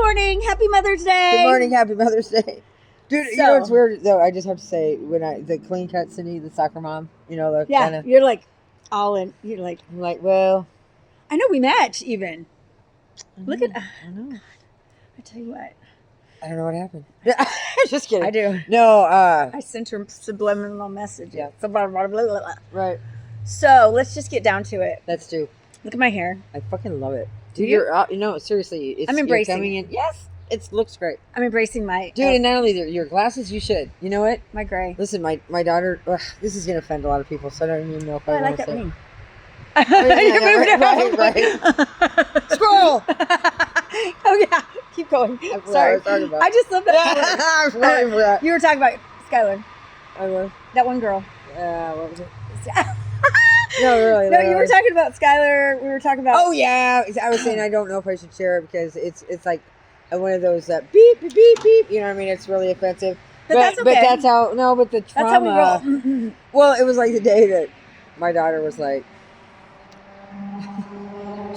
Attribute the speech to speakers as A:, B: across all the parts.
A: morning. Happy Mother's Day.
B: Good morning. Happy Mother's Day. Dude, you know what's weird, though? I just have to say, the clean cut Cindy, the soccer mom, the
A: yeah, you're like all in. You're like,
B: I'm like, well.
A: I know we met even. Look at,
B: I know.
A: I tell you what.
B: I don't know what happened. Just kidding.
A: I do.
B: No,
A: I sent her subliminal message.
B: Yeah.
A: Right. So let's just get down to it.
B: Let's do.
A: Look at my hair.
B: I fucking love it.
A: Do
B: Dude,
A: you?
B: Seriously.
A: I'm embracing
B: coming in. Yes. It looks great.
A: I'm embracing my...
B: Dude, and not only your glasses, you should. You know what?
A: My gray.
B: Listen, my daughter, this is going to offend a lot of people, so I don't even know if I want to say it.
A: Right.
B: Scroll!
A: Oh, yeah. Keep going. Sorry. I just love that. You were talking about Skylar.
B: I was.
A: That one girl.
B: What was it? No, really.
A: No, you were talking about Skylar. We were talking about...
B: Oh, yeah. I was saying I don't know if I should share it because it's like one of those beep, beep, beep, beep. You know what I mean? It's really offensive.
A: But that's okay.
B: But that's how... No, but the trauma...
A: That's how we roll.
B: Well, it was like the day that my daughter was like...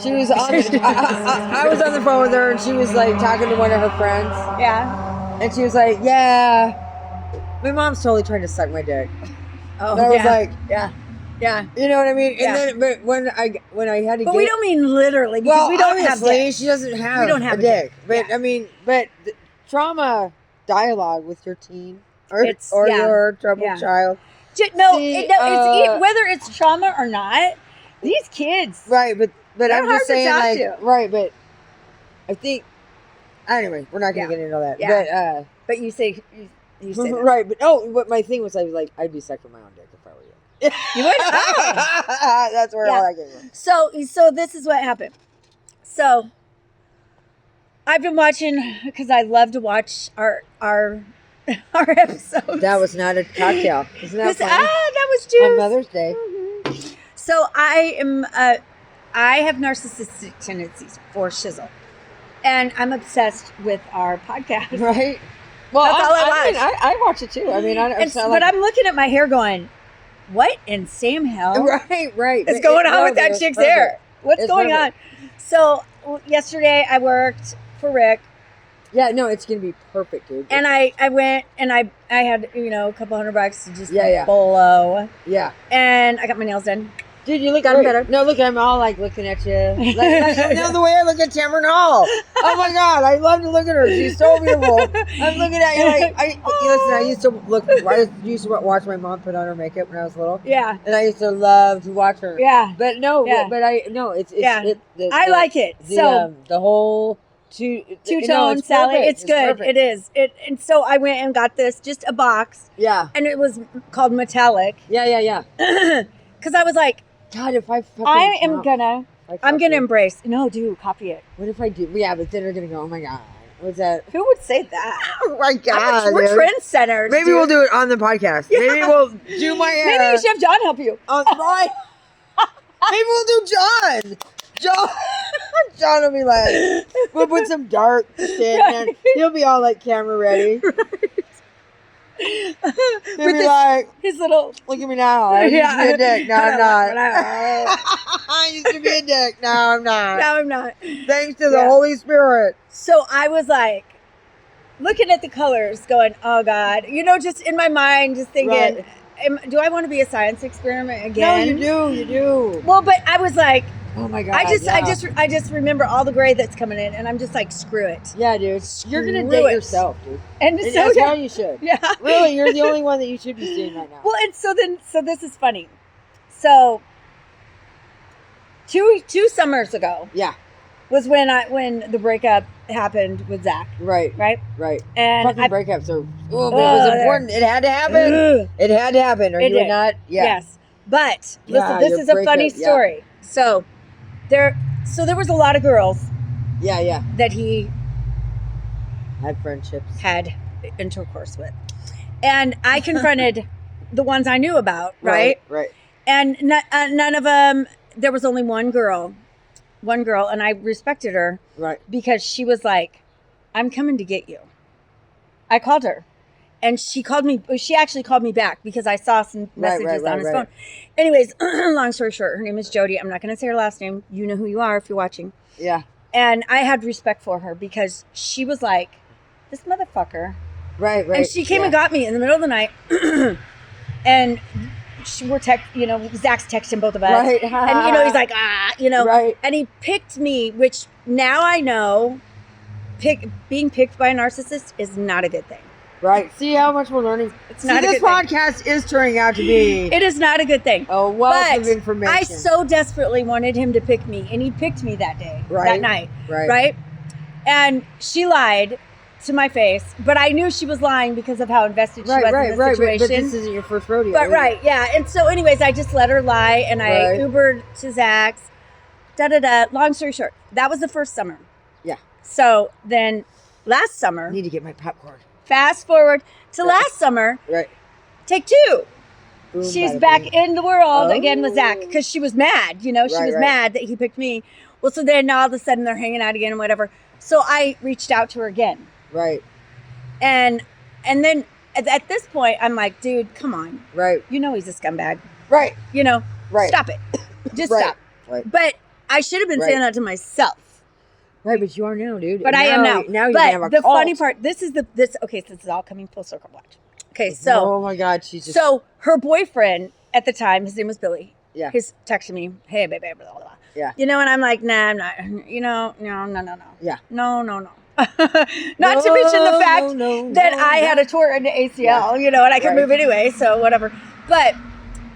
B: She was on I was on the phone with her and she was like talking to one of her friends.
A: Yeah.
B: And she was like, yeah, my mom's totally trying to suck my dick.
A: Oh,
B: and I was like,
A: yeah. Yeah.
B: You know what I mean? And
A: yeah.
B: then, but when I had to
A: But we don't mean literally because we don't have
B: dick. She doesn't have
A: we don't have
B: a dick.
A: But
B: yeah. I mean, but the trauma dialogue with your teen or your troubled child.
A: It's whether it's trauma or not, these kids.
B: Right, but I'm just saying, like, right, but I think, anyway, we're not going to get into that.
A: Yeah. But you say that.
B: Right, but my thing was, I was like, I'd be sucking my own dick if I were you.
A: You would? Oh.
B: That's where all I came from.
A: So this is what happened. So I've been watching, because I love to watch our episodes.
B: That was not a cocktail. Isn't that funny?
A: That was juice.
B: On Mother's Day.
A: Mm-hmm. So I have narcissistic tendencies for shizzle. And I'm obsessed with our podcast.
B: Right. Well,
A: that's all I watch.
B: I watch it too. I mean,
A: but I'm looking at my hair going, what in Sam hell
B: right.
A: is going on with that chick's hair? What's going on? So yesterday I worked for Rick.
B: Yeah, no, it's going to be perfect, dude.
A: And I went and I had, a couple $100 to just blow.
B: Yeah.
A: And I got my nails done.
B: Dude, you look better. No, look, I'm all like looking at you. The way I look at Tamron Hall. Oh my God, I love to look at her. She's so beautiful. I'm looking at you like, listen, I used to watch my mom put on her makeup when I was little.
A: Yeah.
B: And I used to love to watch her.
A: Yeah.
B: But I
A: like it. So
B: the whole
A: two-tone Sally. It's good. It is. And so I went and got this, just a box.
B: Yeah.
A: And it was called Metallic.
B: Yeah.
A: Because I was like,
B: God, if
A: I'm gonna embrace. No, dude, copy it.
B: What if I do? Yeah, but then they're gonna go, oh my God, what's that?
A: Who would say that?
B: Oh my God,
A: we're trendsetters.
B: Maybe we'll do it on the podcast. Yeah. Maybe we'll do my hair.
A: Maybe you should have John help you.
B: Right. Maybe we'll do John. John will be like, we'll put some dark shit in. He'll be all like camera ready. He'll be like,
A: his little,
B: look at me now. I used to be a dick. No, I'm not. I used to be a dick. No, I'm not.
A: No, I'm not.
B: Thanks to the Holy Spirit.
A: So I was like, looking at the colors, going, oh God. Just in my mind, just thinking, do I want to be a science experiment again?
B: No, you do.
A: Well, but I was like,
B: oh my God.
A: I just remember all the gray that's coming in, and I'm just like, screw it.
B: Yeah, dude. You're going to date yourself, dude.
A: And so
B: that's how you should.
A: Yeah.
B: Really, you're the only one that you should be seeing right now.
A: Well, and so this is funny. So, two summers ago.
B: Yeah.
A: Was when the breakup happened with Zach.
B: Right.
A: And
B: fucking breakups are, it was important. It had to happen. It had to happen, or you would not. Yeah.
A: Yes. But listen, this is a funny story. So there was a lot of girls.
B: Yeah.
A: That he
B: had
A: intercourse with, and I confronted the ones I knew about. Right. And none of them. There was only one girl, and I respected her.
B: Right.
A: Because she was like, I'm coming to get you. I called her. And she actually called me back because I saw some messages on his phone. Anyways, long story short, her name is Jody. I'm not going to say her last name. You know who you are if you're watching.
B: Yeah.
A: And I had respect for her because she was like, this motherfucker.
B: Right.
A: And she came and got me in the middle of the night. And Zach's texting both of us.
B: Right.
A: And, he's like,
B: Right.
A: And he picked me, which now I know being picked by a narcissist is not a good thing.
B: Right. See how much we're learning?
A: It's not a
B: this
A: good
B: podcast is turning out to be
A: It is not a good thing.
B: a wealth of information.
A: I so desperately wanted him to pick me, and he picked me that day, that night. Right? And she lied to my face, but I knew she was lying because of how invested she was in the situation.
B: But this isn't your first rodeo.
A: But yeah. And so anyways, I just let her lie, and I Ubered to Zach's. Long story short, that was the first summer.
B: Yeah.
A: So then last summer.
B: I need to get my popcorn.
A: Fast forward to last summer.
B: Right.
A: Take 2.
B: Boom,
A: she's back in the world again with Zach because she was mad. She was
B: right.
A: mad that he picked me. Well, so then all of a sudden they're hanging out again and whatever. So I reached out to her again.
B: Right.
A: And then at this point, I'm like, dude, come on.
B: Right.
A: He's a scumbag.
B: Right.
A: Right. Stop it. Just stop.
B: Right.
A: But I should have been saying that to myself.
B: Right, but you are now, dude.
A: But I am now.
B: Now you have a
A: the
B: cult.
A: funny part, this is all coming full circle. Watch. Okay, so.
B: Oh my God, she's just.
A: So her boyfriend at the time, his name was Billy.
B: Yeah.
A: He's texting me, hey, baby, blah, blah, blah.
B: Yeah.
A: And I'm like, nah, I'm not. No.
B: Yeah.
A: No. Not to mention the fact that I had a torn ACL, and I could move anyway, so whatever. But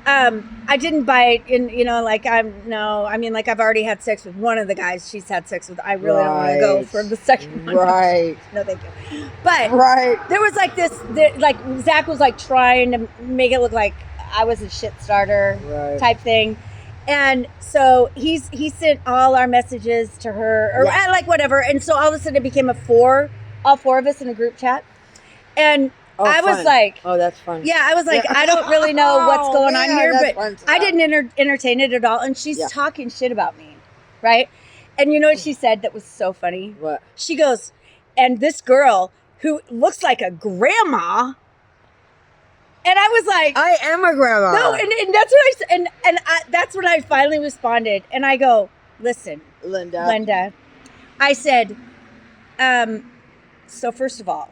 A: I didn't bite in, I've already had sex with one of the guys she's had sex with. I really don't want to go for the second one.
B: Right.
A: No, thank you. But there was like this, Zach was like trying to make it look like I was a shit starter type thing. And so he sent all our messages to her or like whatever. And so all of a sudden it became all 4 of us in a group chat. And I was like,
B: oh, that's fun.
A: Yeah, I was like, I don't really know what's going on here, but I didn't entertain it at all. And she's talking shit about me, right? And you know what she said that was so funny?
B: What?
A: She goes, and this girl who looks like a grandma. And I was like,
B: I am a grandma.
A: No, and that's what I said. And that's when I finally responded. And I go, listen, Linda. I said, so first of all,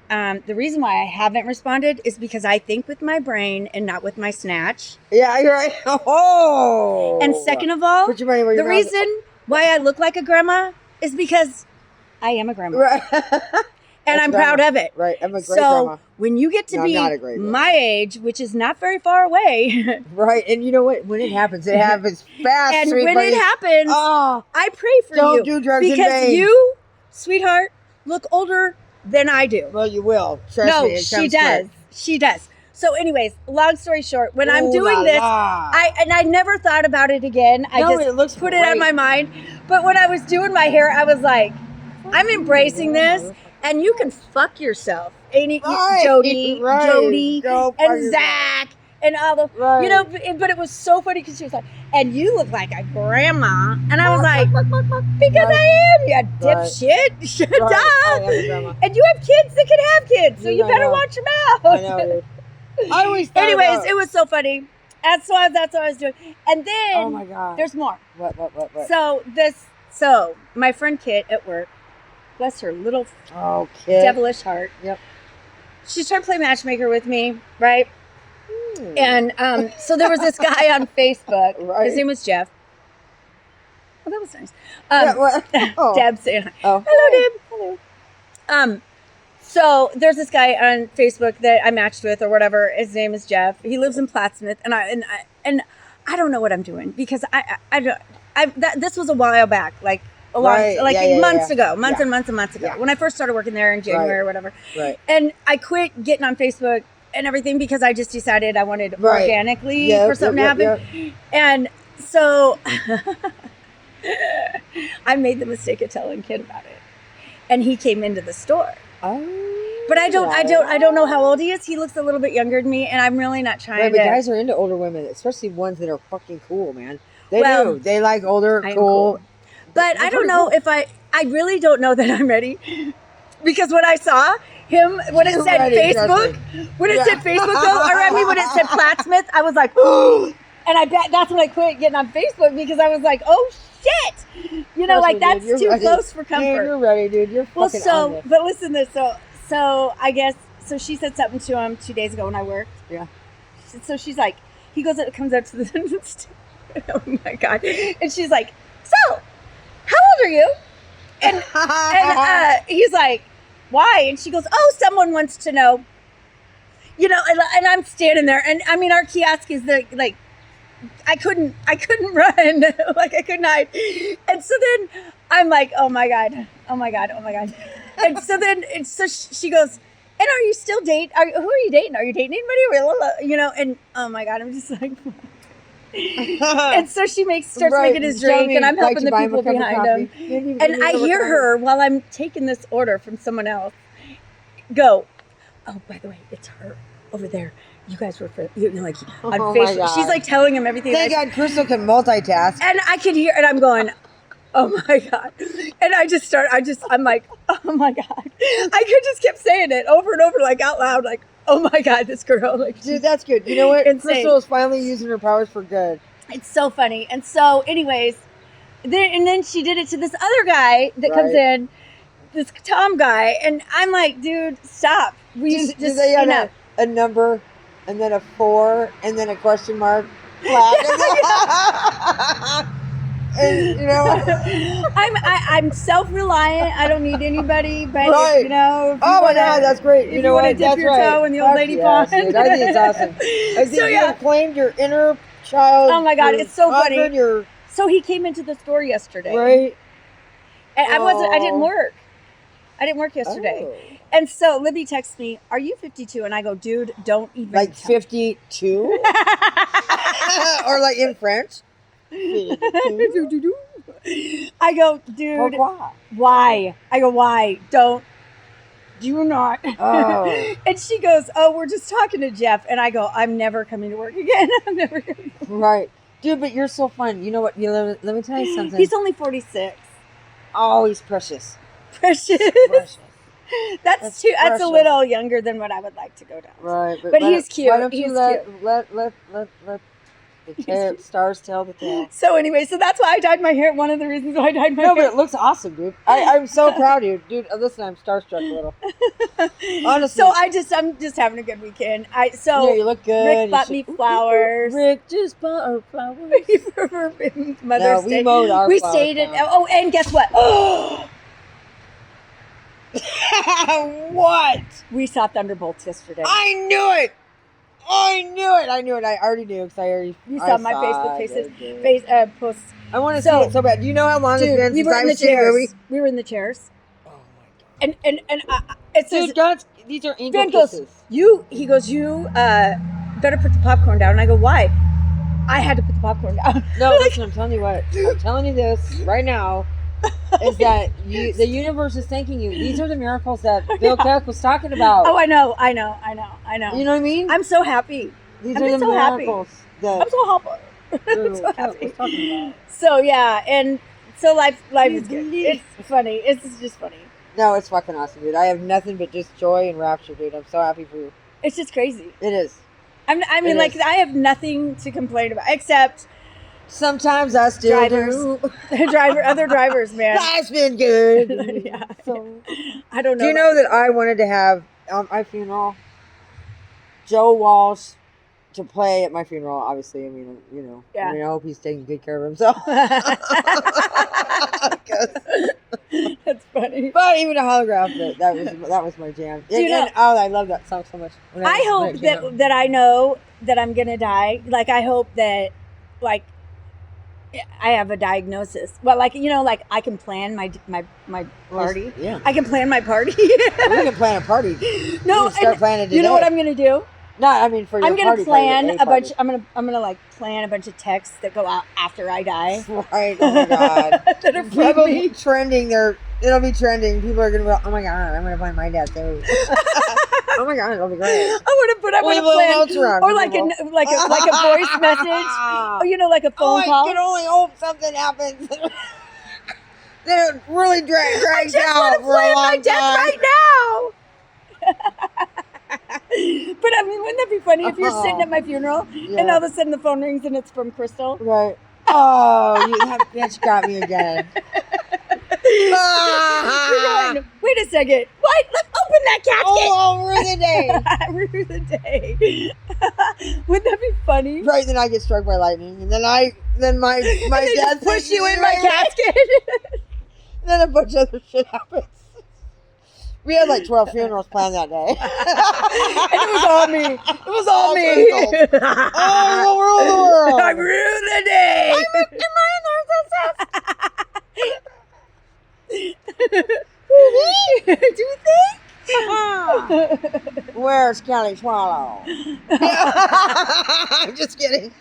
A: the reason why I haven't responded is because I think with my brain and not with my snatch.
B: Yeah, you're right. Oh.
A: And second of all,
B: put your money where your
A: the reason why I look like a grandma is because I am a grandma.
B: Right.
A: And I'm proud of it.
B: Right. I'm a great grandma.
A: When you get to be my age, which is not very far away.
B: Right. And you know what? When it happens fast.
A: And when it happens, I pray for you.
B: Don't do drugs in vain.
A: Because you, sweetheart, look older than I do.
B: Well, you will. Trust me.
A: She does. She does. So anyways, long story short, when I'm doing this, I never thought about it again. I just put it on my mind. But when I was doing my hair, I was like, I'm embracing this. And you can fuck yourself. Jody, and Zach, and all the, but it was so funny because she was like, and you look like a grandma. And I was like, because I am, you dipshit. Shut up. And you have kids that can have kids, so you better watch your mouth.
B: I know. I always thought
A: Anyways, it was so funny. That's what I was doing. And then,
B: oh my God,
A: there's more.
B: What?
A: So my friend Kit at work, bless her little devilish heart.
B: Yep.
A: She's trying to play matchmaker with me, right? And so there was this guy on Facebook. Right. His name was Jeff. Oh, that was nice. Deb saying hi.
B: Oh.
A: Hello, Deb. Hello. So there's this guy on Facebook that I matched with or whatever. His name is Jeff. He lives in Plattsmouth, and I don't know what I'm doing because this was a while back, like. Months ago, months and months ago, when I first started working there in January or whatever.
B: Right.
A: And I quit getting on Facebook and everything because I just decided I wanted organically for something to happen. Yep. And so I made the mistake of telling Kid about it. And he came into the store. Oh. But I don't know how old he is. He looks a little bit younger than me, and I'm really not trying
B: to. But guys are into older women, especially ones that are fucking cool, man. They do. They like older, cool.
A: But I don't know if I really don't know that I'm ready. Because when I saw him, when it said Facebook, when it said Plattsmouth, I was like, oh, and I bet that's when I quit getting on Facebook because I was like, oh shit, shit. You know,
B: Trust
A: like
B: me,
A: that's
B: dude, you're
A: too
B: ready.
A: close for
B: Dude,
A: comfort.
B: you're ready, dude. You're
A: Well,
B: fucking on it.
A: but listen to this. So I guess, so she said something to him 2 days ago when I worked.
B: Yeah.
A: So she's like, he comes up to the, oh my God. And she's like, so, how old are you? And he's like, why? And she goes, oh, someone wants to know. You know, and I'm standing there, and I mean, our kiosk is like, I couldn't run, like I couldn't hide. And so then I'm like, oh my God. And so she goes, and are you still dating? Who are you dating? Are you dating anybody? You know, and oh my God, I'm just like, and so she starts making his drink, and I'm helping the people behind him. And I hear her while I'm taking this order from someone else go, oh, by the way, it's her over there. You guys were like on Facebook. She's like telling him everything.
B: Thank God Crystal can multitask.
A: And I could hear, and I'm going, oh my God. And I'm like, oh my God. I could just kept saying it over and over, like out loud, like, oh my God, this girl. Like,
B: dude, that's good. You know what?
A: insane.
B: Crystal is finally using her powers for good.
A: It's so funny. And so, anyways, then she did it to this other guy that comes in, this Tom guy. And I'm like, dude, stop.
B: Do they have a number and then a 4 and then a question mark? And, you know,
A: I'm self-reliant. I don't need anybody, but
B: right.
A: you know.
B: Oh my God, that's great. You know what?
A: Dip
B: That's
A: your
B: right.
A: toe in the old lady pond.
B: Dude, I think it's awesome. I think
A: So,
B: you
A: yeah.
B: have claimed your inner child.
A: Oh my God, it's so funny.
B: Your,
A: So he came into the store yesterday,
B: right?
A: And I didn't work. I didn't work yesterday.
B: Oh.
A: And so Libby texts me, "Are you 52?" And I go, "Dude, don't even."
B: Like 52, or like in French. 52?
A: I go, dude.
B: Pourquoi?
A: Why? I go, why? Do not.
B: Oh.
A: And she goes, oh, we're just talking to Jeff. And I go, I'm never coming to work again. I'm never coming.
B: Right. Dude, but you're so fun. You know what? Let me tell you something.
A: He's only 46.
B: Oh, he's precious.
A: Precious. That's a little younger than what I would like to go down.
B: Right.
A: But he's cute.
B: Why don't you
A: He's
B: let
A: cute.
B: the stars tell the tale?
A: So anyway, so that's why I dyed my hair. One of the reasons why I dyed my
B: No, but
A: hair.
B: it looks awesome, dude. I'm so proud of you. Dude, listen, I'm starstruck a little. Honestly.
A: So I'm just having a good weekend.
B: Yeah, you look good.
A: Rick bought me flowers.
B: Rick just bought her flowers.
A: For Mother's Day.
B: We mowed our
A: We
B: flowers
A: stayed
B: down.
A: oh, and guess what? Oh,
B: What?
A: we saw Thunderbolts yesterday.
B: I knew it. I already knew because
A: You saw my Facebook posts.
B: I want to see it so bad. Do you know how long it's been
A: we
B: since
A: were
B: I've
A: in the
B: seen a movie?
A: chairs. We were in the chairs.
B: Oh my God.
A: And it says,
B: Dude, God, these are angel
A: Ben goes,
B: kisses.
A: he goes, you better put the popcorn down. And I go, why? I had to put the popcorn down.
B: No, listen, I'm telling you what. I'm telling you this right now. Is that the universe is thanking you. These are the miracles that Bill Keck was talking about.
A: Oh, I know.
B: You know what I mean?
A: I'm so happy.
B: These
A: I'm
B: are the
A: so happy.
B: miracles that
A: I'm so happy.
B: Bill
A: so
B: Keck
A: happy.
B: was talking about.
A: So yeah, and so life is good. It's funny. It's just funny.
B: No, it's fucking awesome, dude. I have nothing but just joy and rapture, dude. I'm so happy for you.
A: It's just crazy.
B: It is.
A: I mean, like, I have nothing to complain about except
B: sometimes I still
A: drivers.
B: do.
A: Other drivers, man.
B: Life's been good.
A: Yeah.
B: So,
A: I don't know.
B: do you know that I wanted to have on my funeral Joe Walsh to play at my funeral? Obviously, I mean, you know.
A: Yeah.
B: I mean, I hope he's taking good care of himself.
A: That's funny.
B: But even a holograph, that was my jam. I love that song so much.
A: I hope that I know that I'm gonna die. Like, I hope that, like, I have a diagnosis. Well, like, you know, like, I can plan my party.
B: Yeah.
A: I can plan my party.
B: We can plan a party.
A: No,
B: start planning today.
A: You know what I'm gonna do?
B: No, I mean for your
A: I'm gonna
B: party.
A: plan a bunch. I'm gonna like plan a bunch of texts that go out after I die.
B: Right. Oh my God.
A: That are
B: People
A: from me.
B: trending. It'll be trending. People are gonna go, oh my God, I'm gonna find my dad too. Oh my God, it'll be great.
A: I'm gonna plan
B: notes around
A: or like a voice message. Or, you know, like a phone call.
B: I can only hope something happens. Then it really drags out for a long time.
A: Right now. But I mean, wouldn't that be funny if you're sitting at my funeral and all of a sudden the phone rings and it's from Crystal?
B: Right. Oh, that bitch got me again.
A: You're going, wait a second. What? Let's open that casket.
B: Oh, I'll ruin the day.
A: Ruin the day. Wouldn't that be funny?
B: Right, then I get struck by lightning, and then my
A: And they
B: dad
A: just push you in my
B: right away.
A: casket.
B: And then a bunch of other shit happens. We had like 12 funerals planned that day.
A: And it was all me. It was all me.
B: Oh, we'll rule the world.
A: I ruined the day.
B: Am I
A: Do you think?
B: Where's Kelly Swallow? I'm just kidding.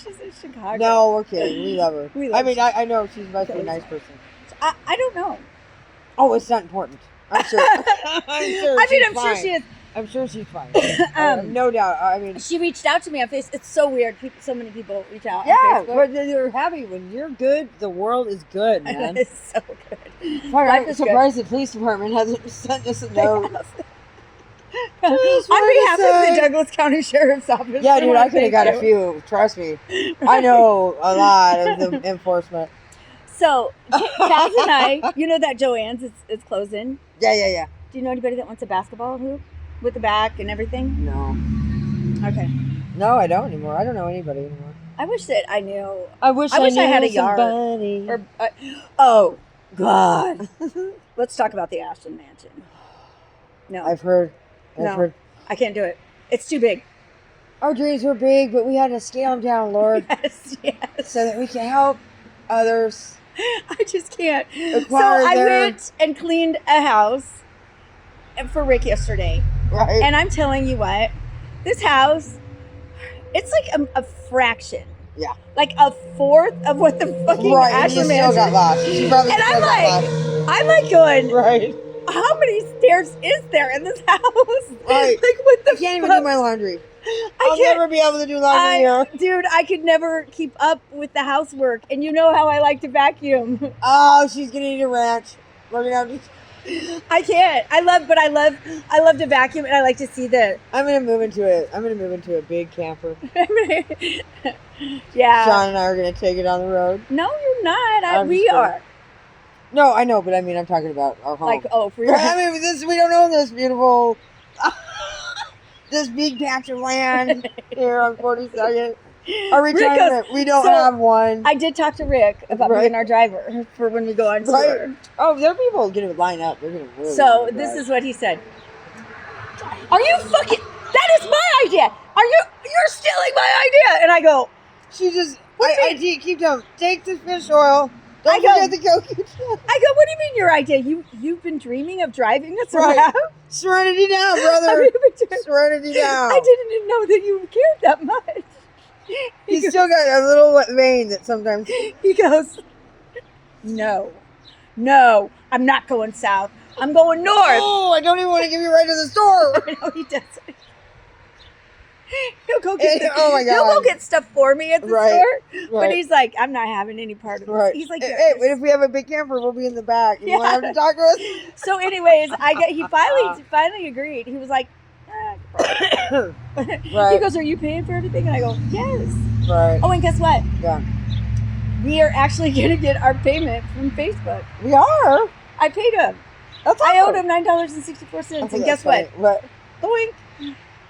A: She's in Chicago.
B: No, we're kidding. We love her.
A: We love
B: I mean, I know she's supposed to be a nice person.
A: I don't know.
B: Oh, it's not important. I'm sure.
A: I'm sure she is.
B: I'm sure she's fine. No doubt. I mean,
A: She reached out to me on Facebook. It's so weird. So many people reach out
B: yeah,
A: on Facebook.
B: but they're happy. When you're good, the world is good, man.
A: It's so good.
B: Fuck, I'm
A: is good.
B: surprised the police department hasn't sent us a note.
A: On behalf of the Douglas County Sheriff's Office.
B: Yeah, dude, I could have got
A: you.
B: a few. Trust me. I know a lot of the enforcement.
A: So, Chaz and I, you know that Joann's is closing.
B: Yeah.
A: Do you know anybody that wants a basketball hoop with the back and everything?
B: No.
A: Okay.
B: No, I don't anymore. I don't know anybody anymore.
A: I wish that I knew.
B: I wish
A: I
B: knew
A: had a yard.
B: somebody.
A: Or, oh, God. Let's talk about the Ashton Mansion. No.
B: I've heard.
A: No. I can't do it. It's too big.
B: Our dreams were big, but we had to scale them down, Lord,
A: Yes.
B: so that we can help others.
A: I just can't.
B: Acquire
A: So I
B: their-
A: went and cleaned a house for Rick yesterday.
B: Right.
A: And I'm telling you what, this house, it's like a fraction.
B: Yeah.
A: Like a fourth of what the fucking
B: Right, and you
A: Ashton
B: still
A: Mansion
B: got lost. She probably
A: And
B: still
A: I'm
B: got
A: like,
B: lost.
A: I'm like going,
B: Right.
A: how many stairs is there in this house?
B: Right.
A: Like what the
B: I can't even
A: fuck?
B: do my laundry.
A: I
B: I'll
A: can't.
B: never be able to do laundry here.
A: Dude, I could never keep up with the housework. And you know how I like to vacuum.
B: Oh, she's gonna need a ranch. We're gonna have to.
A: I can't. I love to vacuum, and I like to see the.
B: I'm gonna move into it. I'm gonna move into a big camper.
A: Yeah.
B: Sean and I are gonna take it on the road.
A: No, you're not.
B: I'm
A: We
B: just kidding.
A: are.
B: No, I know, but I mean, I'm talking about our home.
A: Like, oh, for your.
B: I mean, we don't own this beautiful, this big patch of land here on 42nd. Our retirement, we don't
A: so,
B: have one.
A: I did talk to Rick about
B: Right.
A: being our driver for when we go on tour.
B: Right. Oh, there are people going to line up. They're going to really
A: So
B: want to
A: this
B: drive.
A: is what he said. Are you fucking? That is my idea. You're stealing my idea? And I go,
B: She just,
A: What
B: I keep telling, take the fish oil. Don't
A: I go-
B: forget the coconut.
A: what do you mean your idea? You've been dreaming of driving us
B: Right.
A: around?
B: Serenity down,
A: Have
B: brother.
A: you been doing-
B: Serenity down.
A: I didn't even know that you cared that much.
B: He's still got a little vein that sometimes.
A: He goes, no, I'm not going south. I'm going north.
B: Oh, I don't even want to give you right to the store.
A: No, he doesn't. He'll go get
B: Oh my
A: He'll go
B: God.
A: get stuff for me at the
B: Right,
A: store, but
B: right.
A: he's like, I'm not having any part of this.
B: Right.
A: He's like,
B: Hey, but if we have a big camper, we'll be in the back. You want to have to talk to us?
A: so. Anyways, he finally agreed. He was like, He
B: Right.
A: goes, are you paying for everything? And I go, yes.
B: Right.
A: Oh, and guess what?
B: Yeah.
A: We are actually going to get our payment from Facebook.
B: We are.
A: I paid him.
B: That's
A: I owed
B: awesome.
A: him $9.64,
B: I think
A: and
B: that's
A: guess what?
B: funny. What?
A: Boink.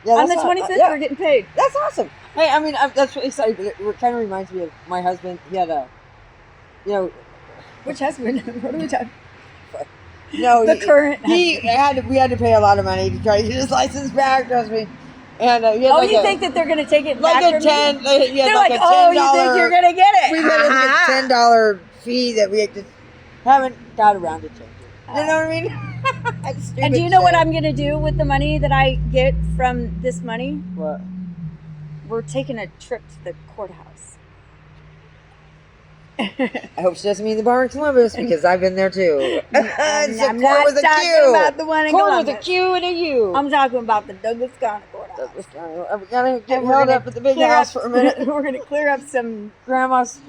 B: Yeah,
A: On the
B: that's
A: 25th,
B: yeah.
A: we're getting paid.
B: That's awesome. Hey, I mean, that's really exciting, but it kind of reminds me of my husband. He had a,
A: Which husband? What are we talking?
B: no,
A: The current
B: we had to pay a lot of money to try to get his license back. Trust me. And he had
A: You think that they're going to take it
B: like
A: back
B: a
A: from
B: $10?
A: me?
B: He had
A: They're
B: like
A: like,
B: a $10.
A: oh, you think you're going to get it?
B: We paid like a $10 fee that we just haven't got around to changing. You know what I mean? That's stupid
A: And do you know what
B: shit.
A: I'm going to do with the money that I get from this money?
B: What?
A: We're taking a trip to the courthouse.
B: I hope she doesn't mean the bar in Columbus because I've been there too. It's a
A: I'm
B: court
A: not
B: with a
A: talking
B: Q.
A: about the one in
B: Court with a
A: Columbus.
B: Q and a U.
A: I'm talking about the Douglas County Courthouse.
B: We gotta get
A: And we're
B: held
A: gonna
B: up at the big
A: clear
B: house
A: up-
B: for a minute.
A: We're going to clear up some
B: Grandma's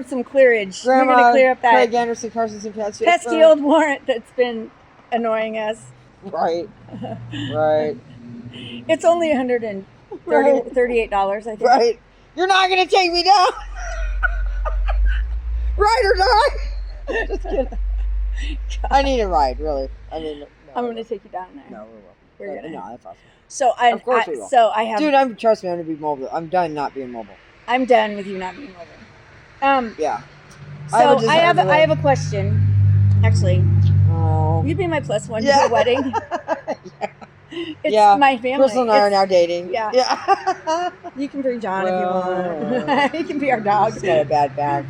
A: some clearage. We're
B: Grandma
A: going to clear up that
B: Craig Anderson, Carson's and pesky
A: old warrant that's been annoying us.
B: Right. Right.
A: It's only $138, I think.
B: Right. You're not gonna take me down. Ride or die. Just kidding. I need a ride, really. I mean, no,
A: I'm going to take you down there.
B: No, we will.
A: We're gonna.
B: No, that's awesome.
A: So
B: Of course we will.
A: So I have.
B: Dude, trust me, I'm gonna be mobile. I'm done not being mobile.
A: I'm done with you not being mobile.
B: Yeah.
A: So I have a question. Actually,
B: Oh.
A: you'd be my plus one to
B: Yeah.
A: the wedding. It's
B: Yeah.
A: my family.
B: Crystal and I are now dating.
A: Yeah.
B: Yeah.
A: You can bring John if you want. He can be our dog.
B: He's got a bad back.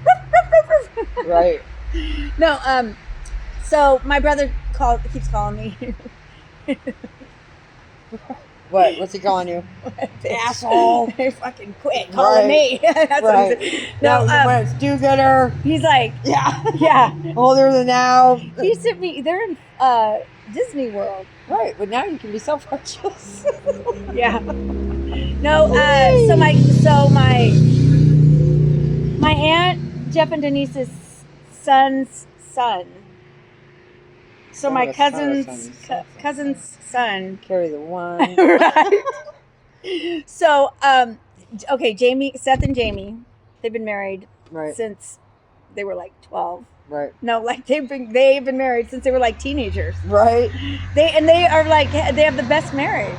B: Right.
A: No, so my brother keeps calling me.
B: What? What's he calling you? Asshole.
A: Fucking quit calling me. That's
B: Right.
A: what he's no,
B: when it's do-gooder.
A: he's like,
B: Yeah.
A: yeah.
B: Older than now.
A: He sent me. They're in Disney World.
B: Right, but now you can be self-righteous.
A: Yeah. No. So my aunt Jeff and Denise's son's son. So
B: Son
A: my
B: of a son of a
A: cousin's
B: son's son.
A: cousin's son.
B: Carry the one.
A: Right. So okay, Seth and Jamie, they've been married
B: Right,
A: since they were like 12.
B: right,
A: No, like they've been married since they were like teenagers.
B: right.
A: They are like they have the best marriage.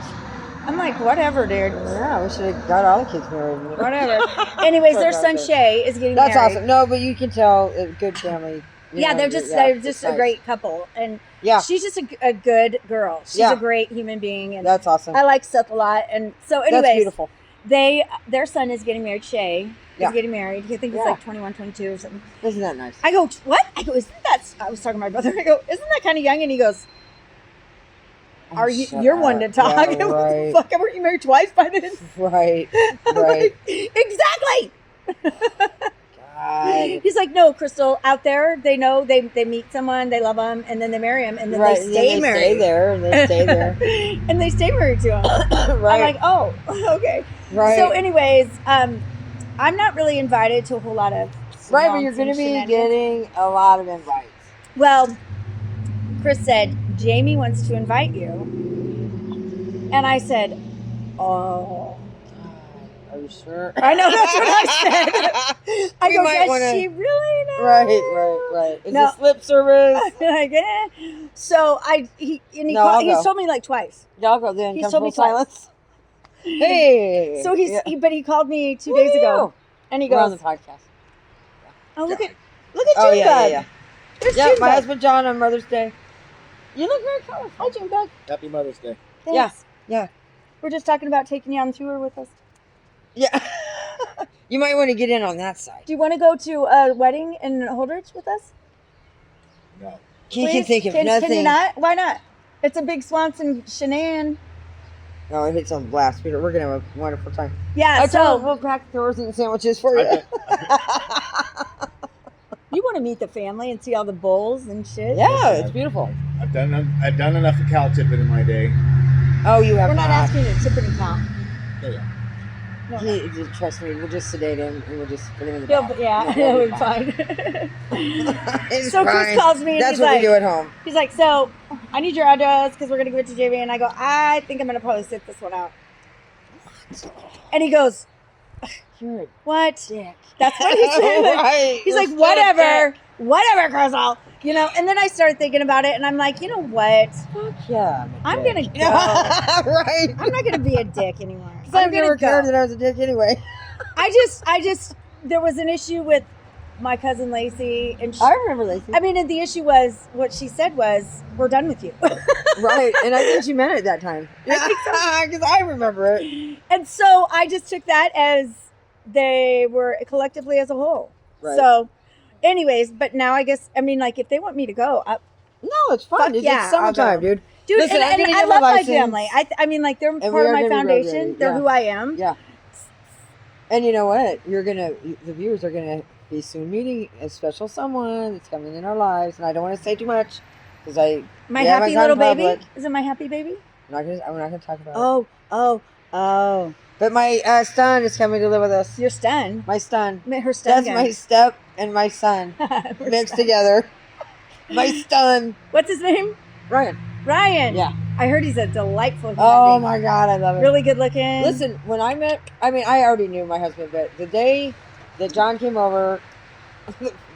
A: I'm like, whatever, dude.
B: Yeah, we should have got all the kids married.
A: Whatever. Anyways, their son
B: That's
A: Shay is getting
B: That's
A: married.
B: awesome. No, but you can tell a good family.
A: Yeah, they're just
B: it's
A: a
B: nice.
A: great couple, and
B: Yeah,
A: she's just a good girl. She's
B: Yeah.
A: a great human being, and
B: that's awesome.
A: I like Seth a lot. And so,
B: That's
A: anyways,
B: beautiful.
A: their son is getting married. Shay is
B: Yeah.
A: getting married. I think he's
B: Yeah.
A: like 21, 22 or something.
B: Isn't that nice?
A: I go, what? I go, isn't that? I was talking to my brother. I go, isn't that kind of young? And he goes, are you?
B: Shut
A: You're one to
B: up.
A: talk.
B: Yeah, right.
A: Fuck, weren't you married twice by then?
B: Right,
A: I'm
B: right.
A: like, exactly.
B: God.
A: He's like, no, Crystal. Out there, they know they meet someone, they love them, and then they marry him, and then
B: Right,
A: they
B: and
A: stay
B: then
A: married.
B: Stay there, and they stay there.
A: And they stay married to him.
B: Right.
A: I'm like, oh, okay.
B: Right.
A: So, anyways, I'm not really invited to a whole lot of
B: Right, but you're going to be getting a lot of invites.
A: Well, Chris said Jamie wants to invite you, and I said, oh.
B: Are you sure?
A: I know, that's what I said. I
B: We
A: go,
B: might
A: does
B: wanna-
A: she really know?
B: Right. Is
A: No.
B: this lip service?
A: Like, eh. So he
B: No, I'll
A: he's
B: go.
A: told me like twice.
B: Y'all go then.
A: He's told me
B: Comfortable silence. Hey.
A: So but he called me 2 days ago, and he
B: We're on the
A: goes,
B: podcast.
A: "Oh, look at
B: Oh,
A: Junebug.
B: yeah.
A: There's
B: Yeah, my
A: Junebug.
B: husband John on Mother's Day. You look very colorful.
A: Hi, Junebug.
C: Happy Mother's Day.
A: Thanks.
B: Yeah.
A: We're just talking about taking you on tour with us.
B: Yeah. You might want to get in on that side.
A: Do you want to go to a wedding in Holdridge with us?
C: No.
B: He can
A: Please?
B: think of nothing.
A: Can you not? Why not? It's a big Swanson shenan.
B: No, it hits on blast, Peter. We're going to have a wonderful time.
A: Yeah,
B: I told him
A: so
B: we'll pack doors and sandwiches for you.
A: you want to meet the family and see all the bowls and shit?
B: Yeah, it's beautiful.
C: I've done enough of cow tipping in my day.
B: Oh, you have
A: We're not asking you to tip and count.
C: Yeah.
A: No.
B: Trust me, we'll just sedate him and we'll just put him in the
A: Yeah,
B: bath.
A: but yeah,
B: No,
A: it'll
B: we'll
A: be
B: be
A: fine.
B: It's
A: So Chris
B: fine.
A: calls me and
B: That's
A: he's
B: what
A: like,
B: we do at home.
A: he's like, so I need your address because we're gonna give it to JV. And I go, I think I'm gonna probably sit this one out. And he goes,
B: You're a
A: what?
B: dick.
A: That's what he said.
B: Right.
A: He's
B: You're
A: like,
B: such a
A: whatever, Crystal. You know. And then I started thinking about it, and I'm like, you know what?
B: dick. Fuck yeah.
A: I'm gonna go.
B: Right.
A: I'm not gonna be a dick anymore.
B: Because I've
A: I'm gonna
B: never cared
A: go.
B: that I was a dick anyway.
A: I just, there was an issue with my cousin Lacey, and
B: I remember Lacey.
A: I mean, and the issue was what she said was, "We're done with you."
B: Right. And I think she meant it that time.
A: I think so.
B: Because I remember it.
A: And so I just took that as they were collectively as a whole.
B: Right.
A: So, anyways, but now I guess, I mean, like, if they want me to go,
B: No, it's fun.
A: Fuck
B: It's
A: yeah,
B: summertime,
A: I'll go.
B: dude.
A: dude,
B: Listen, I'm
A: and
B: gonna
A: I
B: get my
A: love my
B: license.
A: family. I mean, like, they're
B: we
A: part of
B: are
A: my
B: gonna be road
A: foundation.
B: ready.
A: They're
B: Yeah.
A: who I am.
B: Yeah. And you know what? The viewers are gonna be soon meeting a special someone that's coming in our lives, and I don't want to say too much because
A: My
B: Yeah,
A: happy
B: my
A: little
B: God,
A: baby.
B: public.
A: Is it my happy baby?
B: we're not gonna talk about it.
A: Oh.
B: But my son is coming to live with us.
A: Your stun.
B: My son.
A: Her stun.
B: That's my step and my son
A: Her
B: mixed
A: stun.
B: together. My son.
A: What's his name?
B: Ryan.
A: Ryan.
B: Yeah.
A: I heard he's a delightful human
B: Oh
A: being.
B: my God, I love it.
A: Really good looking.
B: Listen, when I already knew my husband, but the day that John came over,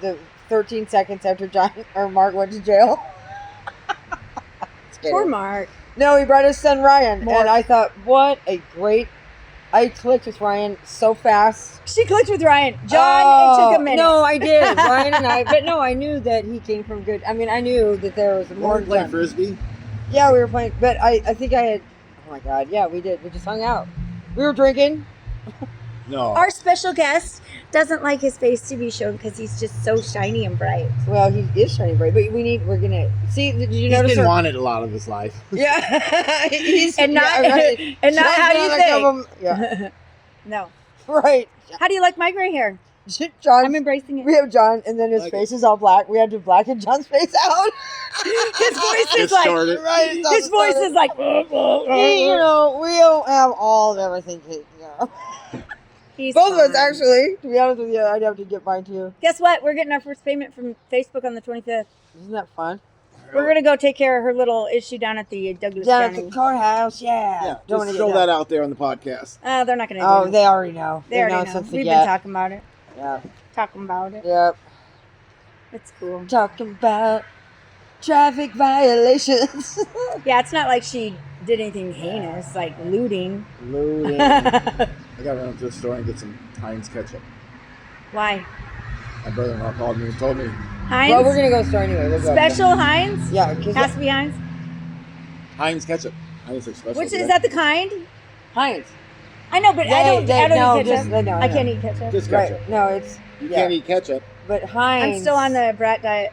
B: the 13 seconds after Mark went to jail. Just kidding.
A: Poor Mark.
B: No, he brought his son Ryan,
A: Mark.
B: and I thought, what a great. I clicked with Ryan so fast.
A: She clicked with Ryan. John, it took a minute.
B: No, I did. Ryan and I, but no, I knew that he came from good. I mean, I knew that there was more.
C: We're playing frisbee.
B: Yeah, we were playing, but I think I had. Oh my God, yeah, we did. We just hung out. We were drinking.
C: No.
A: Our special guest doesn't like his face to be shown because he's just so shiny and bright.
B: Well, he is shining bright, but we're gonna see. Did you
C: He's
B: notice?
C: been wanted a lot of his life.
B: Yeah, he's
A: And not-
B: right.
A: and not
B: John's
A: how you
B: like
A: think.
B: of 'em- Yeah,
A: No.
B: right.
A: How do you like my gray hair?
B: John.
A: I'm embracing it.
B: We have John, and then his
C: Like
B: face is all black. We had to blacken John's face out.
A: His voice is like.
C: Distorted.
B: Right. it's all
A: His voice
B: distorted.
A: is like.
B: You know, we don't have all of everything. You know.
A: He's
B: Both of us,
A: fine.
B: actually. To be honest with you, I'd have to get mine too.
A: Guess what? We're getting our first payment from Facebook on the 25th.
B: Isn't that fun?
A: We're gonna go take care of her little issue down at the Douglas
B: Down at
A: County.
B: the courthouse, yeah.
C: Yeah,
B: Don't wanna
C: just
B: get
C: throw
B: down.
C: that out there on the podcast.
A: They're not gonna do
B: Oh,
A: it.
B: they already know.
A: They
B: They've
A: already
B: known
A: know.
B: since the
A: We've
B: get.
A: been talking about it.
B: Yeah.
A: Talking about it.
B: Yep.
A: It's cool.
B: Talking about traffic violations.
A: Yeah, it's not like she did anything heinous, like looting.
B: Looting.
C: I gotta run up to the store and get some Heinz ketchup.
A: Why?
C: My brother-in-law called me and told me
A: Heinz?
B: Well, we're gonna go to the store anyway. We'll go up
A: Special Heinz?
B: there. Yeah, because
A: Has to be Heinz?
C: Heinz ketchup. I was like special.
A: Which
C: today.
A: is that the kind?
B: Heinz.
A: I know, but I don't
B: no,
A: eat ketchup.
B: just- no,
A: I
B: no.
A: can't eat ketchup.
C: Just ketchup.
B: Right. No, it's
C: You
B: yeah.
C: can't eat ketchup.
B: But Heinz.
A: I'm still on the brat diet.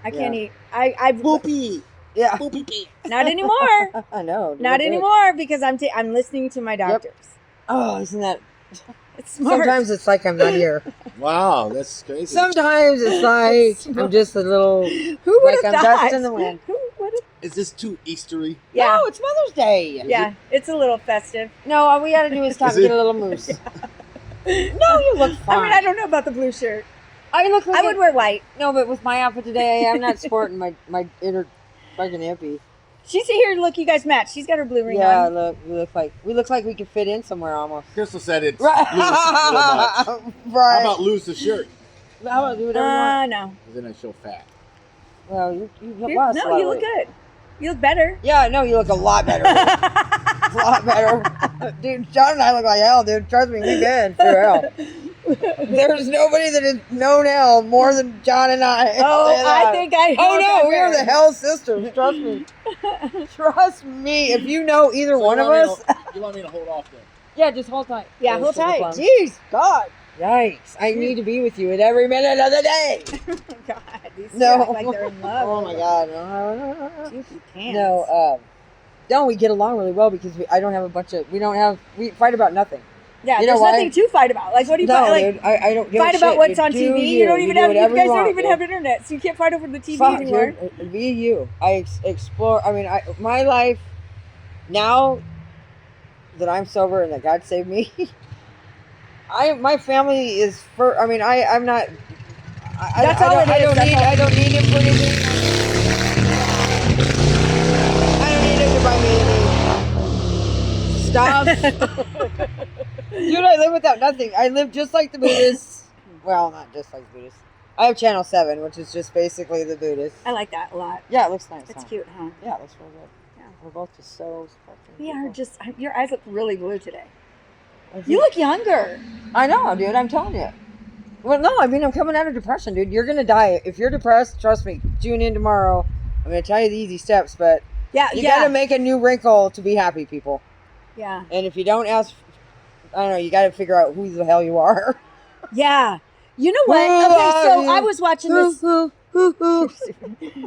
A: I can't eat. I
C: Boopy.
B: Yeah.
C: Boopy pee.
A: not anymore.
B: I know.
A: Not
B: Good.
A: anymore because I'm listening to my doctors.
B: Oh, isn't that?
A: It's smart.
B: Sometimes it's like I'm not here.
C: Wow, that's crazy.
B: Sometimes it's like I'm just a little.
A: Who would
B: Like
A: have
B: I'm
A: thought?
B: dust in the wind.
A: Who would have?
C: Is this too Eastery?
A: Yeah.
B: No, it's Mother's Day.
A: Yeah, it's a little festive.
B: No, all we gotta do is talk
C: Is
B: and
C: it?
B: get a little moose. No, you look fine.
A: I mean, I don't know about the blue shirt.
B: I look like
A: I would wear white.
B: No, but with my outfit today, I'm not sporting my inner fucking hippie.
A: She's here. Look, you guys match. She's got her blue ring
B: Yeah,
A: on.
B: look, we look like we could fit in somewhere almost.
C: Crystal said it's
B: Right.
C: loose a little much.
B: Right.
C: How about lose the shirt?
B: How about do whatever you want?
A: No.
C: Then I show fat.
B: Well, you
A: You-
B: lost a
A: no,
B: lot
A: you
B: of
A: look
B: weight.
A: good. You look better.
B: Yeah, no, you look a lot better. A lot better. Dude, John and I look like hell, dude. Trust me, we good for hell. There's nobody that has known hell more than John and I. I'll
A: Oh,
B: tell you
A: I
B: that.
A: think I.
B: Oh no, we are
A: better.
B: the hell sisters. Trust me. Trust me. If you know either one of us,
C: You want me to hold off then?
B: yeah, just hold tight.
A: Yeah, hold
B: Super
A: tight.
B: fun.
A: Jeez, God.
B: Yikes! I need to be with you at every minute of the day.
A: Oh, God, these two
B: No.
A: act like they're in love.
B: Oh my God.
A: Jeez, you can't.
B: No, we get along really well because we fight about nothing.
A: Yeah,
B: You know
A: there's
B: why?
A: nothing to fight about. Like, what do you
B: No,
A: fight? Like,
B: dude, I don't give a
A: fight
B: shit,
A: about what's
B: dude.
A: on
B: Do
A: TV. You don't even
B: do
A: have. You
B: whatever
A: guys
B: want,
A: don't even
B: dude.
A: have internet, so you can't fight over the TV
B: Fuck,
A: anymore.
B: dude. Be you. I explore. I mean, my life now that I'm sober and that God saved me. My family is for. I mean, I'm not.
A: That's all it is.
B: I don't need him for anything. I don't need him to buy me any stuff. Dude, I live without nothing. I live just like the Buddhists. Well, not just like the Buddhists. I have Channel 7, which is just basically the Buddhists.
A: I like that a lot.
B: Yeah, it looks nice.
A: It's
B: huh?
A: cute, huh?
B: Yeah, it looks real good.
A: Yeah.
B: We're both just so fucking
A: Yeah,
B: beautiful.
A: just your eyes look really blue today.
B: I
A: You
B: think-
A: look younger.
B: I know, dude. I'm telling you. Well, no, I mean, I'm coming out of depression, dude. You're gonna die if you're depressed. Trust me. Tune in tomorrow. I'm gonna tell you the easy steps, but
A: Yeah,
B: you
A: yeah,
B: gotta make a new wrinkle to be happy, people.
A: yeah,
B: And if you don't ask, I don't know. You gotta figure out who the hell you are.
A: yeah. You know what?
B: Who
A: Okay,
B: are
A: so
B: you?
A: I was watching this.
B: Who?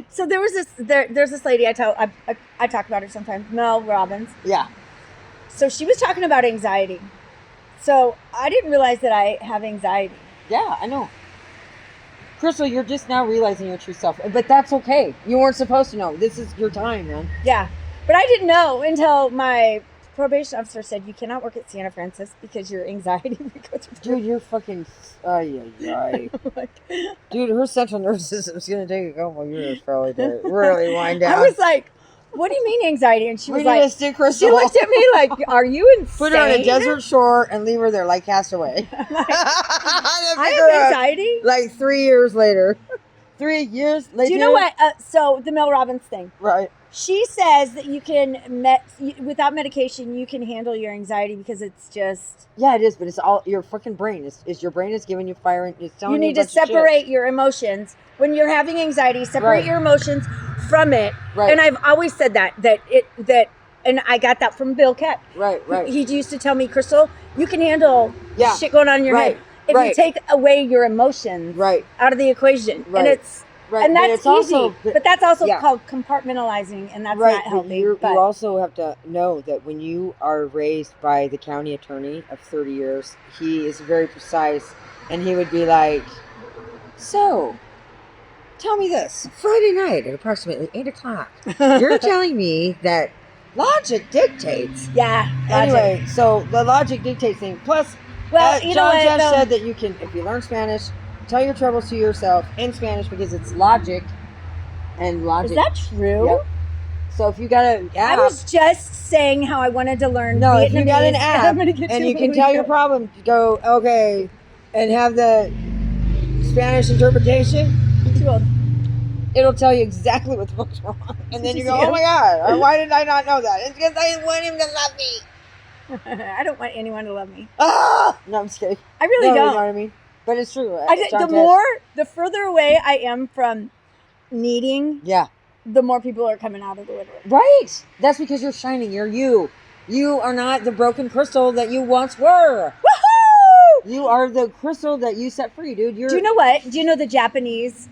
A: So there was there's this lady I talk about her sometimes, Mel Robbins.
B: Yeah.
A: So she was talking about anxiety. So I didn't realize that I have anxiety.
B: Yeah, I know. Crystal, you're just now realizing your true self, but that's okay. You weren't supposed to know. This is your time, man.
A: Yeah, but I didn't know until my probation officer said you cannot work at Santa Francis because your anxiety would go through.
B: Dude, you're fucking. Dude, her central nervous system's gonna take a couple of years probably to really wind down.
A: I was like, what do you mean anxiety? And she
B: We
A: was
B: need
A: like,
B: to stick Crystal.
A: she looked at me like, are you insane?
B: Put her on a desert shore and leave her there like Castaway.
A: I have anxiety.
B: Like 3 years later. 3 years later.
A: Do you know what? So the Mel Robbins thing.
B: Right.
A: She says that you can, without medication, you can handle your anxiety because it's just...
B: Yeah, it is, but it's all your fucking brain. Is your brain is giving you fire and it's telling
A: You
B: you
A: need to separate your emotions. When you're having anxiety, separate your emotions from it.
B: Right.
A: And I've always said that and I got that from Bill Keck.
B: Right.
A: He used to tell me, Crystal, you can handle shit going on in your head if you take away your emotions out of the equation.
B: Right.
A: And it's...
B: Right.
A: And that's easy, but that's also
B: yeah.
A: called compartmentalizing, and that's not healthy.
B: You also have to know that when you are raised by the county attorney of 30 years, he is very precise, and he would be like, so, tell me this. Friday night at approximately 8 o'clock, you're telling me that logic dictates.
A: Yeah.
B: Anyway, so the logic dictates thing. Plus,
A: well,
B: John Jeff said that you can, if you learn Spanish, tell your troubles to yourself in Spanish because it's logic and logic.
A: Is that true?
B: Yep. So if you got an app,
A: I was just saying how I wanted to learn.
B: No,
A: Vietnamese,
B: if you got an app and you can tell your problem, go okay, and have the Spanish interpretation.
A: Too old.
B: It'll tell you exactly what the fuck's wrong, and then you go, "Oh my god, why did I not know that?" It's because I want him to love me.
A: I don't want anyone to love me.
B: Ah! No, I'm just kidding.
A: I really don't.
B: You know what I mean? But it's true.
A: The further away I am from needing, the more people are coming out of the woodwork.
B: Right. That's because you're shining. You're you. You are not the broken crystal that you once were.
A: Woohoo!
B: You are the crystal that you set free, dude.
A: Do you know what? Do you know the Japanese?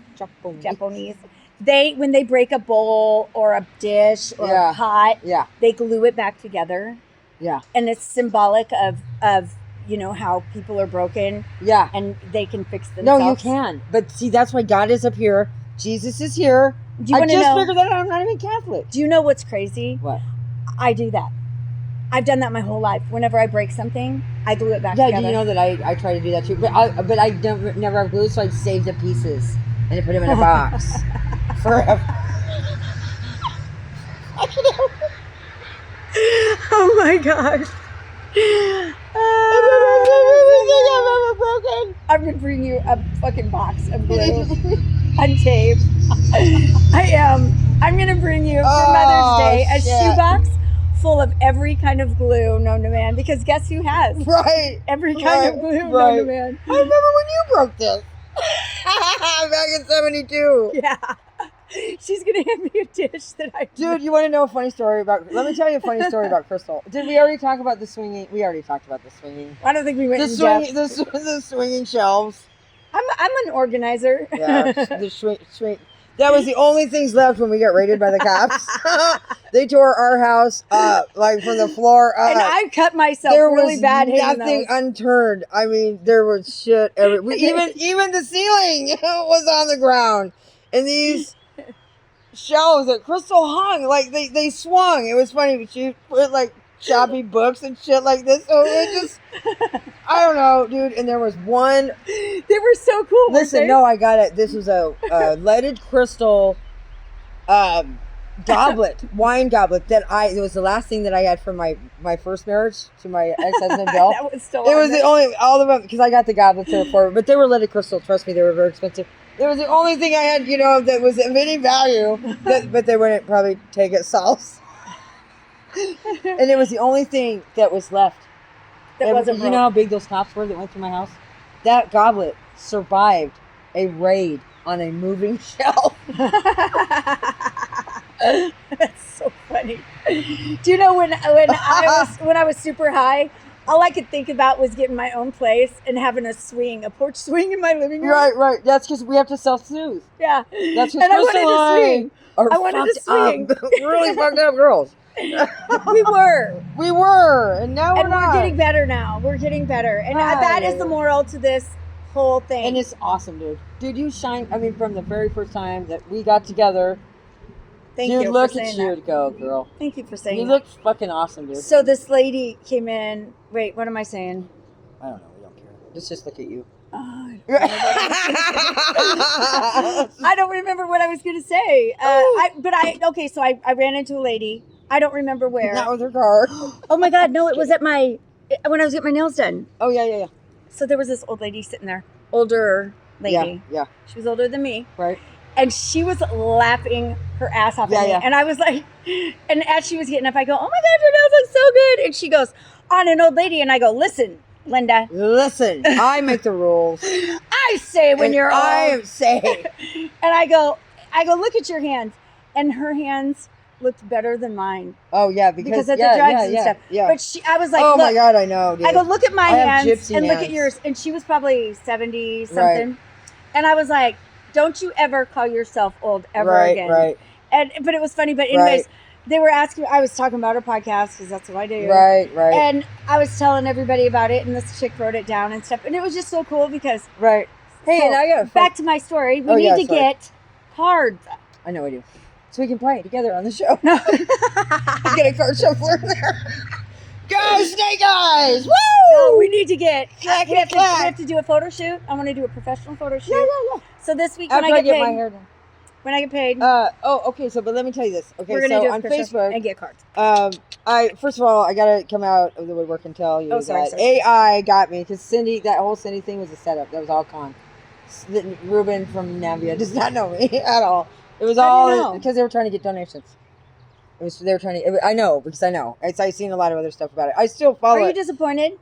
A: When they break a bowl or a dish or a pot, they glue it back together.
B: Yeah.
A: And it's symbolic of you know, how people are broken.
B: Yeah.
A: And they can fix themselves.
B: No, you can. But see, that's why God is up here. Jesus is here. I just figured that out. I'm not even Catholic.
A: Do you know what's crazy?
B: What?
A: I do that. I've done that my whole life. Whenever I break something, I glue it back together.
B: Yeah, do you know that I try to do that too? But I never have glue, so I save the pieces and I put them in a box forever.
A: Oh my gosh. I'm gonna bring you a fucking box of glue and tape. I'm gonna bring you for Mother's Day a shoebox full of every kind of glue known to man, because guess who has?
B: Right.
A: Every kind of glue known to man.
B: I remember when you broke this. Back in 72.
A: Yeah. She's going to hand me a dish that I...
B: Dude, you want to know a funny story about... Let me tell you a funny story about Crystal. Did we already talk about the swinging? We already talked about the swinging.
A: I don't think we went
B: in depth. The swinging shelves.
A: I'm an organizer.
B: Yeah, the swing. That was the only things left when we got raided by the cops. They tore our house up, like from the floor up.
A: And I cut myself really bad.
B: There was nothing unturned. I mean, there was shit everywhere. Even the ceiling was on the ground. And these shelves that Crystal hung, like they swung. It was funny, but she put like choppy books and shit like this. So it just, I don't know, dude. And there was one.
A: They were so cool.
B: Listen, no, I got it. This was a leaded crystal goblet, wine goblet that it was the last thing that I had from my first marriage to my ex-husband Bill.
A: That was still
B: it was the only, all of them, because I got the goblets there for, but they were leaded crystal. Trust me, they were very expensive. It was the only thing I had, you know, that was of any value, but they wouldn't probably take it salts. And it was the only thing that was left.
A: That wasn't broke.
B: You know how big those cops were that went through my house? That goblet survived a raid on a moving shelf.
A: That's so funny. Do you know when I was super high, all I could think about was getting my own place and having a porch swing in my living room.
B: Right. That's because we have to self-soothe.
A: Yeah.
B: That's because
A: I wanted to swing. I wanted to swing.
B: Really fucked up girls.
A: We were,
B: and now we're not.
A: We're getting better now. We're getting better, and that is the moral to this whole thing.
B: And it's awesome, dude. Dude, you shine. I mean, from the very first time that we got together.
A: Thank you.
B: Look at you go, girl.
A: Thank you for saying that.
B: You look fucking awesome, dude.
A: So this lady came in. Wait, what am I saying?
B: I don't know. We don't care. Let's just look at you.
A: I don't remember what I was going to say. So I ran into a lady. I don't remember where.
B: Not with her car.
A: Oh my God, no, it was when I was getting my nails done.
B: Oh, yeah.
A: So there was this old lady sitting there, older lady.
B: Yeah.
A: She was older than me.
B: Right.
A: And she was laughing her ass off at me.
B: Yeah.
A: And I was like, and as she was getting up, I go, oh my God, your nails look so good. And she goes, on an old lady. And I go, listen, Linda.
B: Listen, I make the rules.
A: I say when you're old.
B: I say.
A: And I go, look at your hands. And her hands looked better than mine.
B: Oh, yeah, because
A: of the drugs and stuff.
B: Yeah.
A: But I was like,
B: oh,
A: look,
B: my God, I know, dude.
A: I go, look at my hands and look at
B: hands.
A: yours. And she was probably 70 something.
B: Right.
A: And I was like, don't you ever call yourself old ever again.
B: Right.
A: But it was funny. But anyways, they were asking, I was talking about her podcast because that's what I do.
B: Right.
A: And I was telling everybody about it, and this chick wrote it down and stuff. And it was just so cool because.
B: Right. Hey,
A: so,
B: and I got
A: back to my story. We need to get cards.
B: I know we do. So we can play together on the show. No. Get a card shuffler in there. Go, Snake Eyes! Woo!
A: No, we need to get. We have to do a photo shoot. I want to do a professional photo shoot.
B: Yeah.
A: So this week
B: After
A: when I get paid,
B: my hair done.
A: when I get paid,
B: okay. So, but let me tell you this. Okay,
A: we're gonna
B: so
A: do
B: on
A: a Facebook
B: Facebook,
A: and get cards.
B: I first of all, I gotta come out of the woodwork and tell you that
A: sorry.
B: AI got me because that whole Cindy thing was a setup. That was all con. Ruben from Navia does not know me at all. It was all because they were trying to get donations. They were trying to. I know because I know. I've seen a lot of other stuff about it. I still follow.
A: Are you disappointed?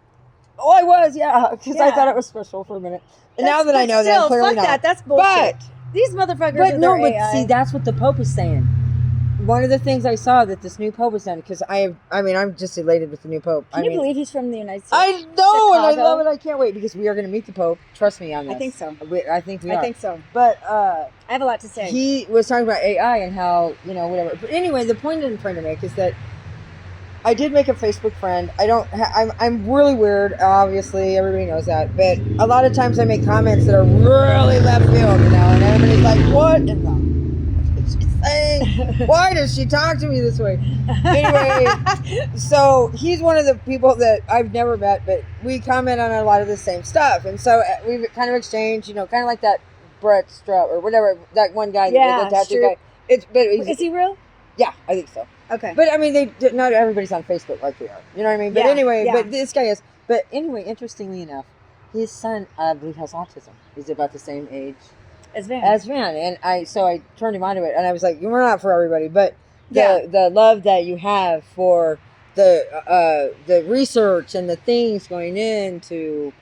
B: Oh, I was, because I thought it was special for a minute. And now that I know that, clearly not.
A: That's bullshit.
B: But
A: these motherfuckers.
B: See, that's what the Pope is saying. One of the things I saw that this new Pope was done, because I'm just elated with the new Pope.
A: Can you believe he's from the United States?
B: I know,
A: Chicago.
B: and I love it. I can't wait because we are going to meet the Pope. Trust me on this.
A: I think so.
B: I think we are.
A: I think so.
B: But
A: I have a lot to say.
B: he was talking about AI and how whatever. But anyway, the point I'm trying to make is that I did make a Facebook friend. I'm really weird. Obviously, everybody knows that. But a lot of times I make comments that are really left field, and everybody's like, "What in the?" Why does she talk to me this way? Anyway, so he's one of the people that I've never met, but we comment on a lot of the same stuff, and so we've kind of exchanged, kind of like that Brett Strupp or whatever, that one guy, the tattoo guy.
A: Is he real?
B: Yeah, I think so.
A: Okay,
B: but I mean, not everybody's on Facebook like we are. You know what I mean? But anyway, but this guy is. But anyway, interestingly enough, his son, I believe, has autism. He's about the same age as Van, and I turned him onto it, and I was like, "We're not for everybody," but the love that you have for the research and the things going into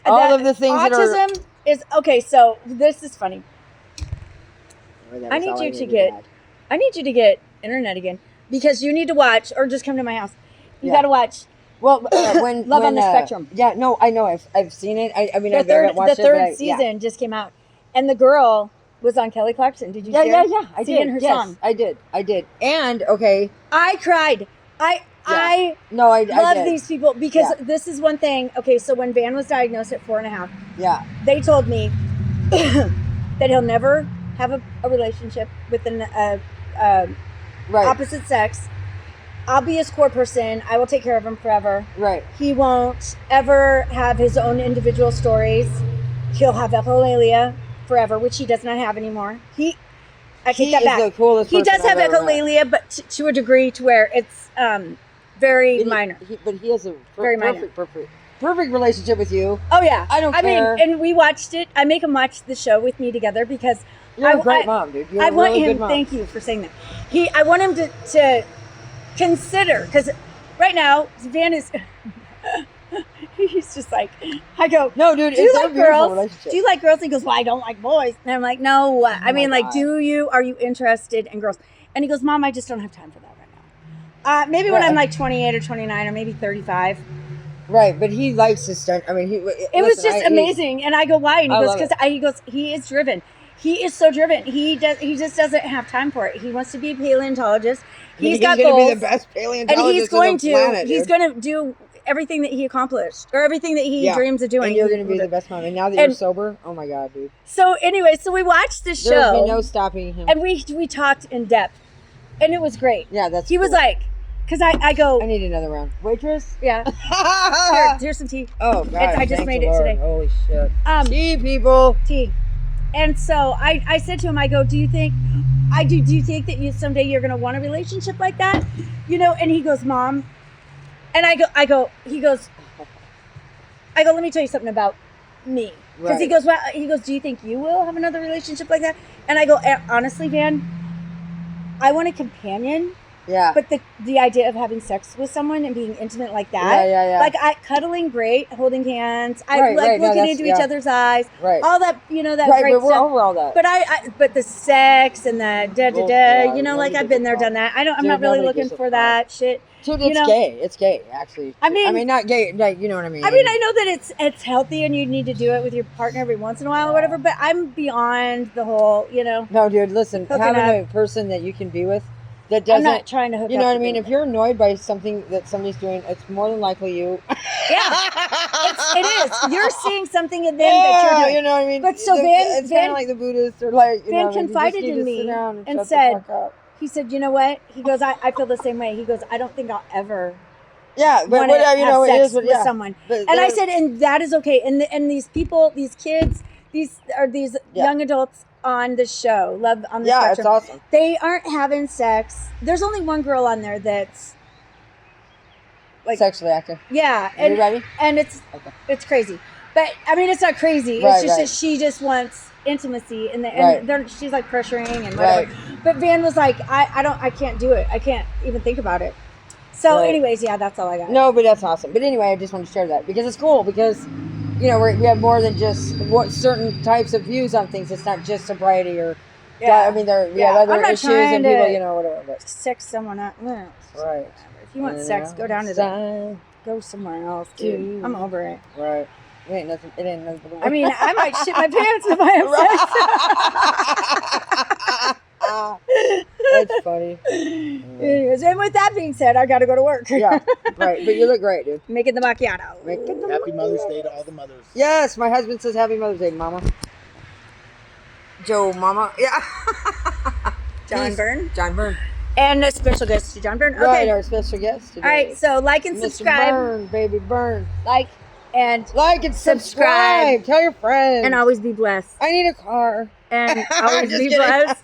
B: all of the things
A: autism
B: that are
A: is okay. So this is funny. I need you to get internet again because you need to watch or just come to my house. You got to watch.
B: Well, when
A: Love on the Spectrum.
B: Yeah, no, I know. I've seen it. I mean,
A: the
B: I've never watched it.
A: The third season just came out, and the girl was on Kelly Clarkson. Did you?
B: Yeah. I
A: did.
B: Singing
A: her
B: song. I did. And okay,
A: I cried. I
B: love
A: these people because this is one thing. Okay, so when Van was diagnosed at 4.5, they told me that he'll never have a relationship with an opposite sex. I'll be his core person. I will take care of him forever.
B: Right.
A: He won't ever have his own individual stories. He'll have echolalia forever, which he does not have anymore. I take that back.
B: The coolest
A: he does have
B: I've ever
A: echolalia,
B: met.
A: but to a degree to where it's very minor.
B: But he has a
A: very
B: perfect relationship with you.
A: Oh yeah.
B: I don't care.
A: I mean, and we watched it. I make him watch the show with me together because
B: you're a great mom, dude. You're a really good mom.
A: Thank you for saying that. I want him to consider, because right now Van is he's just like, I go,
B: no dude,
A: do you like girls? Do you like girls? He goes, well, I don't like boys. And I'm like, no, I mean, like, are you interested in girls? And he goes, Mom, I just don't have time for that right now. Maybe when I'm like 28 or 29 or maybe 35.
B: Right, but he likes his stunt. I mean,
A: it was just amazing. And I go, why? And he goes, he is driven. He is so driven. He just doesn't have time for it. He wants to be a paleontologist. He's got goals.
B: He's going to be the best paleontologist on the planet.
A: He's going to do everything that he accomplished or everything that he dreams of doing.
B: And you're going to be the best mom. And now that you're sober, oh my God, dude.
A: So anyway, we watched the show.
B: There's been no stopping him.
A: And we talked in depth. And it was great.
B: Yeah, that's
A: He was like, Because I go,
B: I need another round. Waitress?
A: yeah.
B: oh,
A: Here's some tea.
B: God.
A: I just
B: thank
A: made
B: the
A: it
B: Lord.
A: today.
B: Holy shit.
A: Tea.
B: People.
A: And so I said to him, I go, do you think that someday you're going to want a relationship like that? You know, and he goes, Mom. And I go, let me tell you something about me. Because he goes, do you think you will have another relationship like that? And I go, honestly, Van, I want a companion.
B: Yeah.
A: But the idea of having sex with someone and being intimate like that,
B: Yeah.
A: like cuddling, great, holding hands,
B: Right. No,
A: looking into each other's eyes,
B: right.
A: all that, that
B: right,
A: great
B: but we're
A: stuff.
B: over all that.
A: But the sex and the
B: Yeah,
A: I've been there, done that. I'm not really looking for that shit.
B: Dude, it's gay. It's gay, actually.
A: I mean,
B: not gay. Like, you know what I mean?
A: I mean, I know that it's healthy and you need to do it with your partner every once in a while or whatever. But I'm beyond the whole,
B: No, dude, listen.
A: hooking
B: Having
A: up.
B: a person that you can be with that
A: I'm
B: doesn't.
A: not trying to hook up.
B: You know what I
A: with
B: mean?
A: them.
B: If you're annoyed by something that somebody's doing, it's more than likely you.
A: Yeah, it is. You're seeing something in them that you're doing.
B: You know what I mean?
A: But so
B: it's kind of like the Buddhists or like, you
A: Van
B: know,
A: confided
B: you just need
A: in
B: to sit
A: me
B: down
A: and
B: shut
A: said,
B: the fuck up.
A: He said, you know what? He goes, I feel the same way. He goes, I don't think I'll ever
B: Yeah, but
A: want
B: whatever,
A: to
B: you
A: have
B: know, it
A: sex
B: is what,
A: with
B: yeah.
A: someone.
B: But
A: And I said, and that is okay. And these people, these kids, these young adults on the show, Love on the
B: yeah,
A: Spectrum.
B: it's awesome.
A: They aren't having sex. There's only one girl on there that's like
B: Sexually active.
A: yeah,
B: Are you ready?
A: and it's crazy. But I mean, it's not crazy.
B: Right,
A: it's just
B: right.
A: that she just wants intimacy, and
B: Right.
A: she's like pressuring and whatever.
B: Right.
A: But Van was like, I can't do it. I can't even think about it. So,
B: Right.
A: anyways, yeah, that's all I got.
B: No, but that's awesome. But anyway, I just want to share that because it's cool because, we have more than just certain types of views on things. It's not just sobriety or,
A: Yeah.
B: I mean, we
A: Yeah,
B: have other
A: I'm not
B: issues
A: trying
B: and people,
A: to-
B: whatever. But,
A: Sex someone up. Well,
B: right.
A: if you want sex, go down to go somewhere else, dude. I'm over it.
B: Right. It ain't nothing but a
A: I mean, I might shit my pants if I have sex.
B: That's funny.
A: Anyways, and with that being said, I got to go to work.
B: Yeah, right. But you look great, dude.
A: Making the macchiato.
C: Happy Mother's Day to all the mothers.
B: Yes, my husband says Happy Mother's Day, Mama. Joe, Mama. Yeah.
A: John Byrne.
B: John Byrne.
A: And a special guest to John Byrne. Okay.
B: Right, our special guest today.
A: All right, so like and
B: Mr.
A: subscribe.
B: Byrne, baby Byrne.
A: Like and
B: Subscribe.
A: Subscribe.
B: Tell your friends.
A: always be blessed.
B: I need a car.
A: And always
B: Just
A: be
B: kidding.
A: blessed.